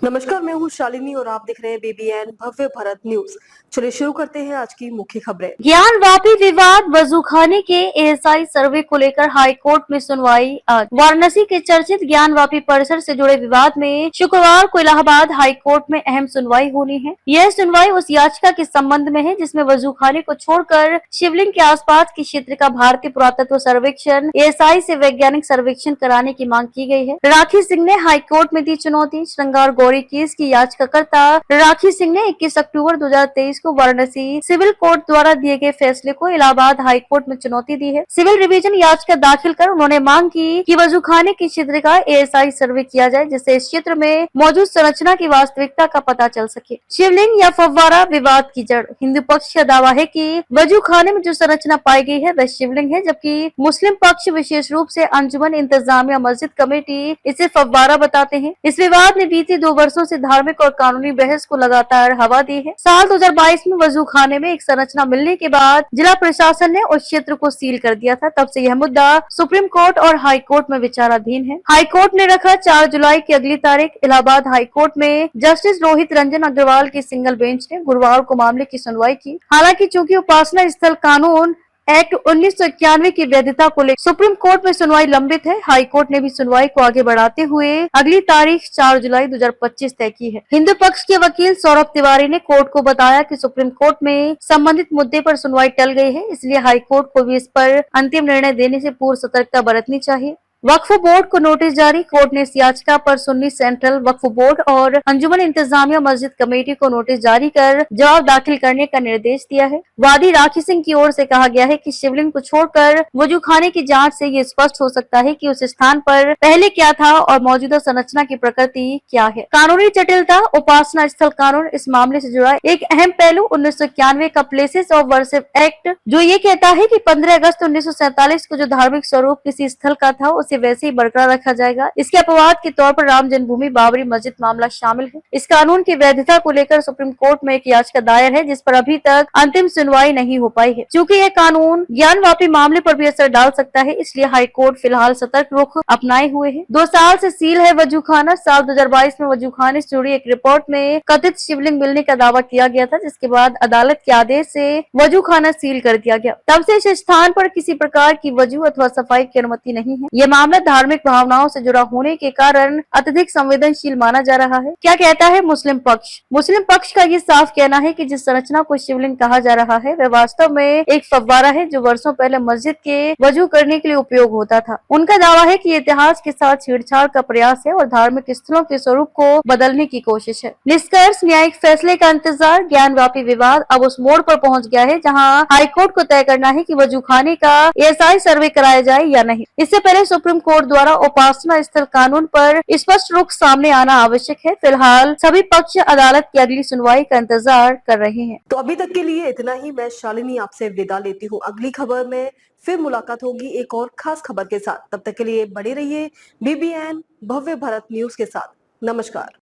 नमस्कार, मैं हूँ शालिनी और आप देख रहे हैं बीबीएन भव्य भारत न्यूज। चलिए शुरू करते हैं आज की मुख्य खबरें। ज्ञानवापी विवाद वजूखाने के एएसआई सर्वे को लेकर हाईकोर्ट में सुनवाई आज। वाराणसी के चर्चित ज्ञानवापी परिसर से जुड़े विवाद में शुक्रवार को इलाहाबाद हाईकोर्ट में अहम सुनवाई होनी है। यह सुनवाई उस याचिका के संबंध में है जिसमें वजूखाने को छोड़कर शिवलिंग के आसपास के क्षेत्र का भारतीय पुरातत्व सर्वेक्षण एएसआई से वैज्ञानिक सर्वेक्षण कराने की मांग की गई है। राखी सिंह ने हाईकोर्ट में दी चुनौती। श्रृंगार गौरी केस की याचिकाकर्ता राखी सिंह ने 21 अक्टूबर 2023 को वाराणसी सिविल कोर्ट द्वारा दिए गए फैसले को इलाहाबाद हाई कोर्ट में चुनौती दी है। सिविल रिवीजन याचिका दाखिल कर उन्होंने मांग की कि वजूखाने के क्षेत्र का एएसआई सर्वे किया जाए जिससे इस क्षेत्र में मौजूद संरचना की वास्तविकता का पता चल सके। शिवलिंग या फव्वारा विवाद की जड़। हिंदू पक्ष का दावा है कि वजूखाने में जो संरचना पाई गई है वह शिवलिंग है, जबकि मुस्लिम पक्ष विशेष रूप से अंजुमन इंतजामिया मस्जिद कमेटी इसे फव्वारा बताते हैं। इस विवाद ने बीते 2 वर्षों से धार्मिक और कानूनी बहस को लगातार हवा दी है। साल 2022 में वजूखाने में एक संरचना मिलने के बाद जिला प्रशासन ने उस क्षेत्र को सील कर दिया था। तब से यह मुद्दा सुप्रीम कोर्ट और हाई कोर्ट में विचाराधीन है। हाई कोर्ट ने रखा 4 जुलाई की अगली तारीख। इलाहाबाद हाई कोर्ट में जस्टिस रोहित रंजन अग्रवाल की सिंगल बेंच ने गुरुवार को मामले की सुनवाई की। हालांकि चूंकि उपासना स्थल कानून एक्ट 1991 की वैधता को लेकर सुप्रीम कोर्ट में सुनवाई लंबित है, हाई कोर्ट ने भी सुनवाई को आगे बढ़ाते हुए अगली तारीख 4 जुलाई 2025 तय की है। हिंदू पक्ष के वकील सौरभ तिवारी ने कोर्ट को बताया कि सुप्रीम कोर्ट में संबंधित मुद्दे पर सुनवाई टल गई है, इसलिए हाई कोर्ट को भी इस पर अंतिम निर्णय देने से पूर्व सतर्कता बरतनी चाहिए। वक्फ बोर्ड को नोटिस जारी। कोर्ट ने इस याचिका पर सुन्नी सेंट्रल वक्फ बोर्ड और अंजुमन इंतजामिया मस्जिद कमेटी को नोटिस जारी कर जवाब दाखिल करने का निर्देश दिया है। वादी राखी सिंह की ओर से कहा गया है कि शिवलिंग को छोड़कर वजूखाने की जांच से ये स्पष्ट हो सकता है कि उस स्थान पर पहले क्या था और मौजूदा संरचना की प्रकृति क्या है। कानूनी जटिलता। उपासना स्थल कानून इस मामले से जुड़ा एक अहम पहलू 1991 का प्लेसेस ऑफ वर्शिप एक्ट, जो ये कहता है कि 15 अगस्त 1947 को जो धार्मिक स्वरूप किसी स्थल का था उसे वैसे ही बरकरार रखा जाएगा। इसके अपवाद के तौर पर राम जन्मभूमि बाबरी मस्जिद मामला शामिल है। इस कानून की वैधता को लेकर सुप्रीम कोर्ट में एक याचिका दायर है जिस पर अभी तक अंतिम सुनवाई नहीं हो पाई है। चूंकि यह कानून ज्ञानवापी मामले पर भी असर डाल सकता है, इसलिए हाई कोर्ट फिलहाल सतर्क रुख अपनाए हुए है। 2 साल से सील है वजूखाना। साल 2022 में वजूखाने से जुड़ी एक रिपोर्ट में कथित शिवलिंग मिलने का दावा किया गया था, जिसके बाद अदालत के आदेश से वजूखाना सील कर दिया गया। तब से इस स्थान पर किसी प्रकार की वजू अथवा सफाई की अनुमति नहीं है। यह मामला धार्मिक भावनाओं से जुड़ा होने के कारण अत्यधिक संवेदनशील माना जा रहा है। क्या कहता है मुस्लिम पक्ष? मुस्लिम पक्ष का ये साफ कहना है कि जिस संरचना को शिवलिंग कहा जा रहा है वह वास्तव में एक फव्वारा है जो वर्षों पहले मस्जिद के वजू करने के लिए उपयोग होता था। उनका दावा है कि इतिहास के साथ छेड़छाड़ का प्रयास है और धार्मिक स्थलों के स्वरूप को बदलने की कोशिश है। निष्कर्ष, न्यायिक फैसले का इंतजार। ज्ञानवापी विवाद अब उस मोड़ पर पहुंच गया है जहां हाईकोर्ट को तय करना है कि वजूखाने का एएसआई सर्वे कराया जाए या नहीं। इससे पहले सुप्रीम कोर्ट द्वारा उपासना स्थल कानून पर स्पष्ट रुख सामने आना आवश्यक है। फिलहाल सभी पक्ष अदालत की अगली सुनवाई का इंतजार कर रहे हैं। तो अभी तक के लिए इतना ही। मैं शालिनी आपसे विदा लेती हूँ। अगली खबर में फिर मुलाकात होगी एक और खास खबर के साथ। तब तक के लिए बने रहिए बीबीएन भव्य भारत न्यूज के साथ। नमस्कार।